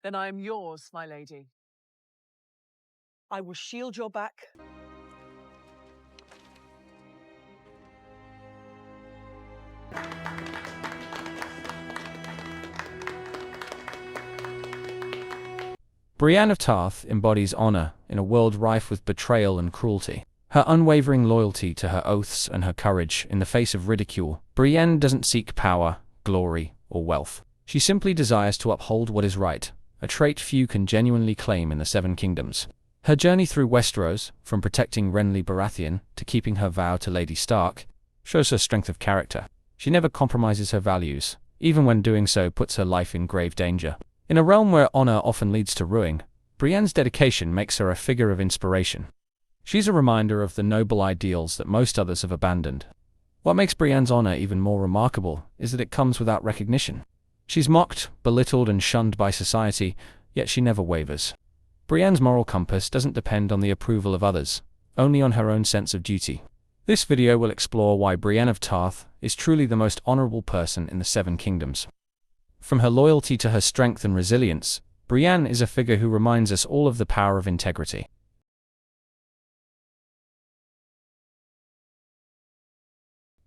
Then I am yours, my lady. I will shield your back. Brienne of Tarth embodies honor in a world rife with betrayal and cruelty. Her unwavering loyalty to her oaths and her courage in the face of ridicule. Brienne doesn't seek power, glory, or wealth. She simply desires to uphold what is right, a trait few can genuinely claim in the Seven Kingdoms. Her journey through Westeros, from protecting Renly Baratheon to keeping her vow to Lady Stark, shows her strength of character. She never compromises her values, even when doing so puts her life in grave danger. In a realm where honor often leads to ruin, Brienne's dedication makes her a figure of inspiration. She's a reminder of the noble ideals that most others have abandoned. What makes Brienne's honor even more remarkable is that it comes without recognition. She's mocked, belittled, and shunned by society, yet she never wavers. Brienne's moral compass doesn't depend on the approval of others, only on her own sense of duty. This video will explore why Brienne of Tarth is truly the most honorable person in the Seven Kingdoms. From her loyalty to her strength and resilience, Brienne is a figure who reminds us all of the power of integrity.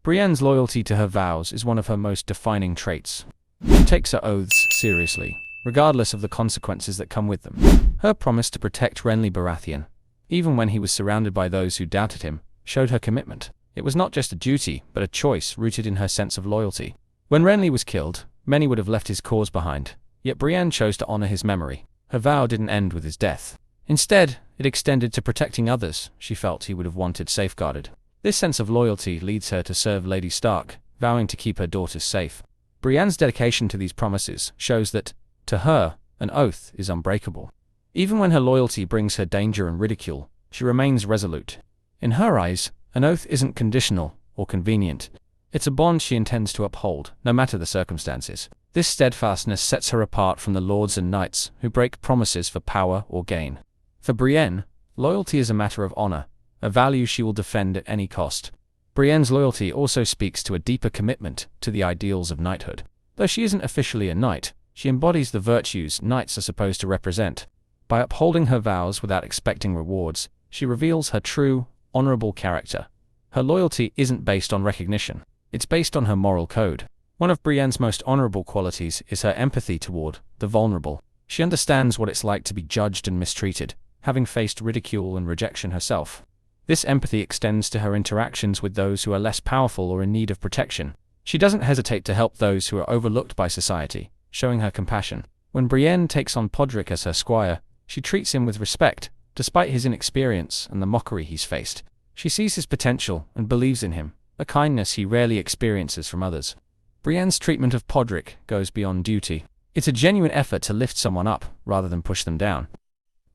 Brienne's loyalty to her vows is one of her most defining traits. She takes her oaths seriously, regardless of the consequences that come with them. Her promise to protect Renly Baratheon, even when he was surrounded by those who doubted him, showed her commitment. It was not just a duty, but a choice rooted in her sense of loyalty. When Renly was killed, many would have left his cause behind, yet Brienne chose to honor his memory. Her vow didn't end with his death. Instead, it extended to protecting others she felt he would have wanted safeguarded. This sense of loyalty leads her to serve Lady Stark, vowing to keep her daughters safe. Brienne's dedication to these promises shows that, to her, an oath is unbreakable. Even when her loyalty brings her danger and ridicule, she remains resolute. In her eyes, an oath isn't conditional or convenient. It's a bond she intends to uphold, no matter the circumstances. This steadfastness sets her apart from the lords and knights who break promises for power or gain. For Brienne, loyalty is a matter of honor, a value she will defend at any cost. Brienne's loyalty also speaks to a deeper commitment to the ideals of knighthood. Though she isn't officially a knight, she embodies the virtues knights are supposed to represent. By upholding her vows without expecting rewards, she reveals her true, honorable character. Her loyalty isn't based on recognition. It's based on her moral code. One of Brienne's most honorable qualities is her empathy toward the vulnerable. She understands what it's like to be judged and mistreated, having faced ridicule and rejection herself. This empathy extends to her interactions with those who are less powerful or in need of protection. She doesn't hesitate to help those who are overlooked by society, showing her compassion. When Brienne takes on Podrick as her squire, she treats him with respect, despite his inexperience and the mockery he's faced. She sees his potential and believes in him, a kindness he rarely experiences from others. Brienne's treatment of Podrick goes beyond duty. It's a genuine effort to lift someone up, rather than push them down.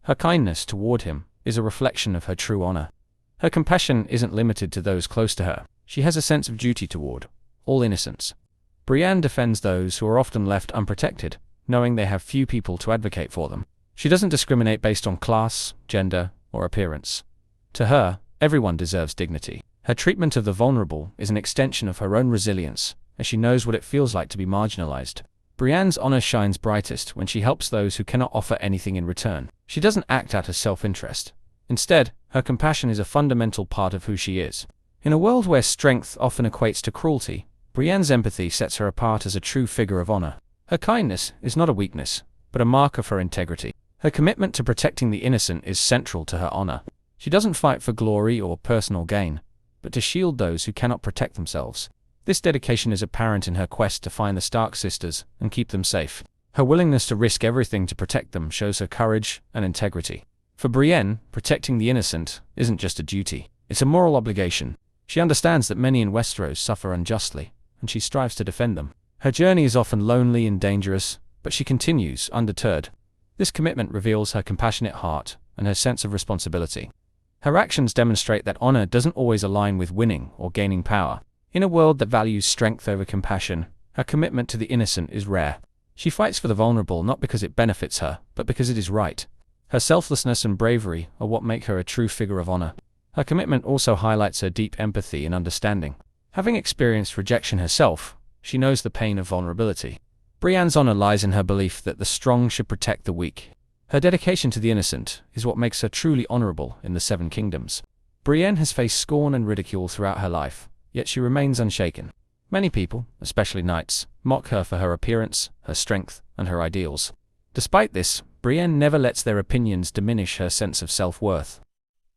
Her kindness toward him is a reflection of her true honor. Her compassion isn't limited to those close to her. She has a sense of duty toward all innocents. Brienne defends those who are often left unprotected, knowing they have few people to advocate for them. She doesn't discriminate based on class, gender, or appearance. To her, everyone deserves dignity. Her treatment of the vulnerable is an extension of her own resilience, as she knows what it feels like to be marginalized. Brienne's honor shines brightest when she helps those who cannot offer anything in return. She doesn't act out of self-interest. Instead, her compassion is a fundamental part of who she is. In a world where strength often equates to cruelty, Brienne's empathy sets her apart as a true figure of honor. Her kindness is not a weakness, but a mark of her integrity. Her commitment to protecting the innocent is central to her honor. She doesn't fight for glory or personal gain, but to shield those who cannot protect themselves. This dedication is apparent in her quest to find the Stark sisters and keep them safe. Her willingness to risk everything to protect them shows her courage and integrity. For Brienne, protecting the innocent isn't just a duty, it's a moral obligation. She understands that many in Westeros suffer unjustly, and she strives to defend them. Her journey is often lonely and dangerous, but she continues undeterred. This commitment reveals her compassionate heart and her sense of responsibility. Her actions demonstrate that honor doesn't always align with winning or gaining power. In a world that values strength over compassion, her commitment to the innocent is rare. She fights for the vulnerable not because it benefits her, but because it is right. Her selflessness and bravery are what make her a true figure of honor. Her commitment also highlights her deep empathy and understanding. Having experienced rejection herself, she knows the pain of vulnerability. Brienne's honor lies in her belief that the strong should protect the weak. Her dedication to the innocent is what makes her truly honorable in the Seven Kingdoms. Brienne has faced scorn and ridicule throughout her life, yet she remains unshaken. Many people, especially knights, mock her for her appearance, her strength, and her ideals. Despite this, Brienne never lets their opinions diminish her sense of self-worth.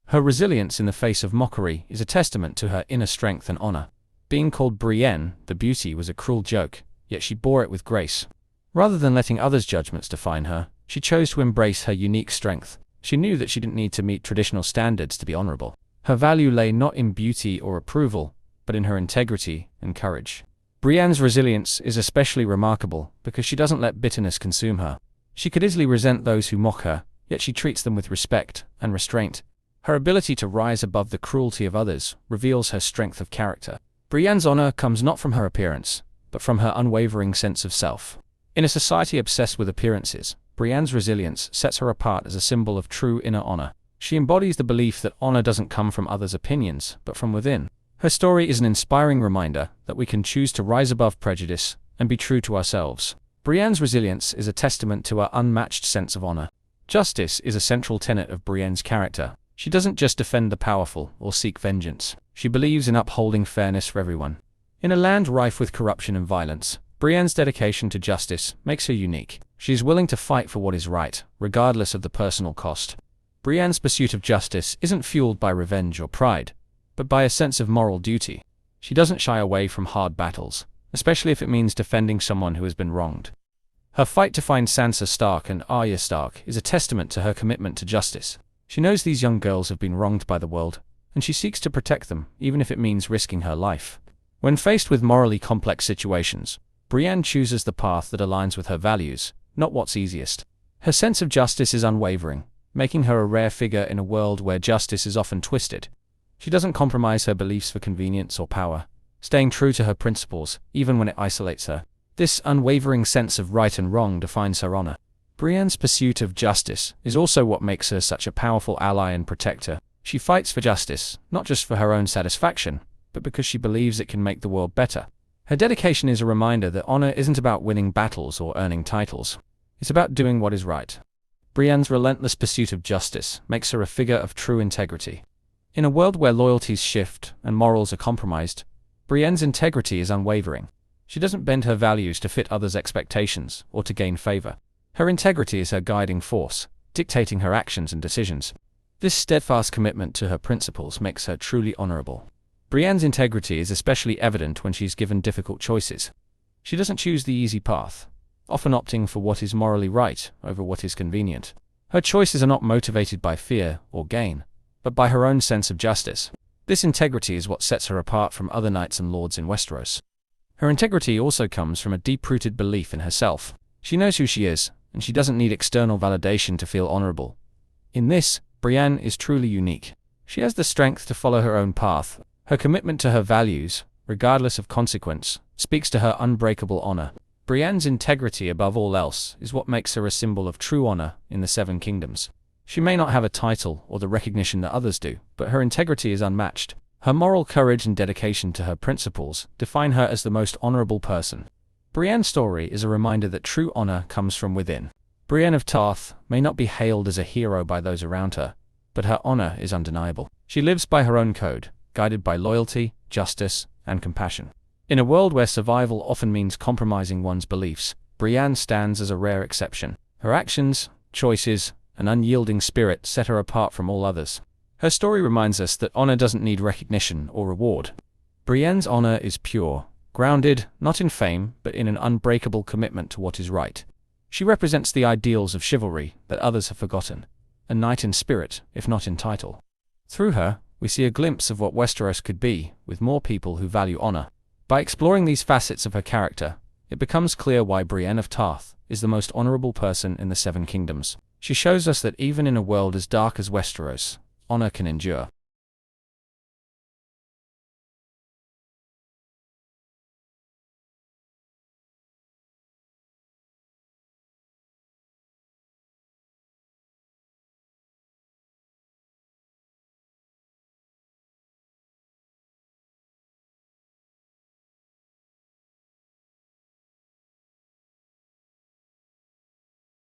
Her resilience in the face of mockery is a testament to her inner strength and honor. Being called Brienne, the Beauty, was a cruel joke, yet she bore it with grace. Rather than letting others' judgments define her, she chose to embrace her unique strength. She knew that she didn't need to meet traditional standards to be honorable. Her value lay not in beauty or approval, but in her integrity and courage. Brienne's resilience is especially remarkable because she doesn't let bitterness consume her. She could easily resent those who mock her, yet she treats them with respect and restraint. Her ability to rise above the cruelty of others reveals her strength of character. Brienne's honor comes not from her appearance, but from her unwavering sense of self. In a society obsessed with appearances, Brienne's resilience sets her apart as a symbol of true inner honor. She embodies the belief that honor doesn't come from others' opinions, but from within. Her story is an inspiring reminder that we can choose to rise above prejudice and be true to ourselves. Brienne's resilience is a testament to her unmatched sense of honor. Justice is a central tenet of Brienne's character. She doesn't just defend the powerful or seek vengeance. She believes in upholding fairness for everyone. In a land rife with corruption and violence, Brienne's dedication to justice makes her unique. She is willing to fight for what is right, regardless of the personal cost. Brienne's pursuit of justice isn't fueled by revenge or pride, but by a sense of moral duty. She doesn't shy away from hard battles, especially if it means defending someone who has been wronged. Her fight to find Sansa Stark and Arya Stark is a testament to her commitment to justice. She knows these young girls have been wronged by the world, and she seeks to protect them, even if it means risking her life. When faced with morally complex situations, Brienne chooses the path that aligns with her values, not what's easiest. Her sense of justice is unwavering, making her a rare figure in a world where justice is often twisted. She doesn't compromise her beliefs for convenience or power, staying true to her principles, even when it isolates her. This unwavering sense of right and wrong defines her honor. Brienne's pursuit of justice is also what makes her such a powerful ally and protector. She fights for justice, not just for her own satisfaction, but because she believes it can make the world better. Her dedication is a reminder that honor isn't about winning battles or earning titles. It's about doing what is right. Brienne's relentless pursuit of justice makes her a figure of true integrity. In a world where loyalties shift and morals are compromised, Brienne's integrity is unwavering. She doesn't bend her values to fit others' expectations or to gain favor. Her integrity is her guiding force, dictating her actions and decisions. This steadfast commitment to her principles makes her truly honorable. Brienne's integrity is especially evident when she's given difficult choices. She doesn't choose the easy path, often opting for what is morally right over what is convenient. Her choices are not motivated by fear or gain, but by her own sense of justice. This integrity is what sets her apart from other knights and lords in Westeros. Her integrity also comes from a deep-rooted belief in herself. She knows who she is, and she doesn't need external validation to feel honorable. In this, Brienne is truly unique. She has the strength to follow her own path. Her commitment to her values, regardless of consequence, speaks to her unbreakable honor. Brienne's integrity above all else is what makes her a symbol of true honor in the Seven Kingdoms. She may not have a title or the recognition that others do, but her integrity is unmatched. Her moral courage and dedication to her principles define her as the most honorable person. Brienne's story is a reminder that true honor comes from within. Brienne of Tarth may not be hailed as a hero by those around her, but her honor is undeniable. She lives by her own code, guided by loyalty, justice, and compassion. In a world where survival often means compromising one's beliefs, Brienne stands as a rare exception. Her actions, choices, and unyielding spirit set her apart from all others. Her story reminds us that honor doesn't need recognition or reward. Brienne's honor is pure, grounded not in fame but in an unbreakable commitment to what is right. She represents the ideals of chivalry that others have forgotten, a knight in spirit, if not in title. Through her, we see a glimpse of what Westeros could be, with more people who value honor. By exploring these facets of her character, it becomes clear why Brienne of Tarth is the most honorable person in the Seven Kingdoms. She shows us that even in a world as dark as Westeros, honor can endure.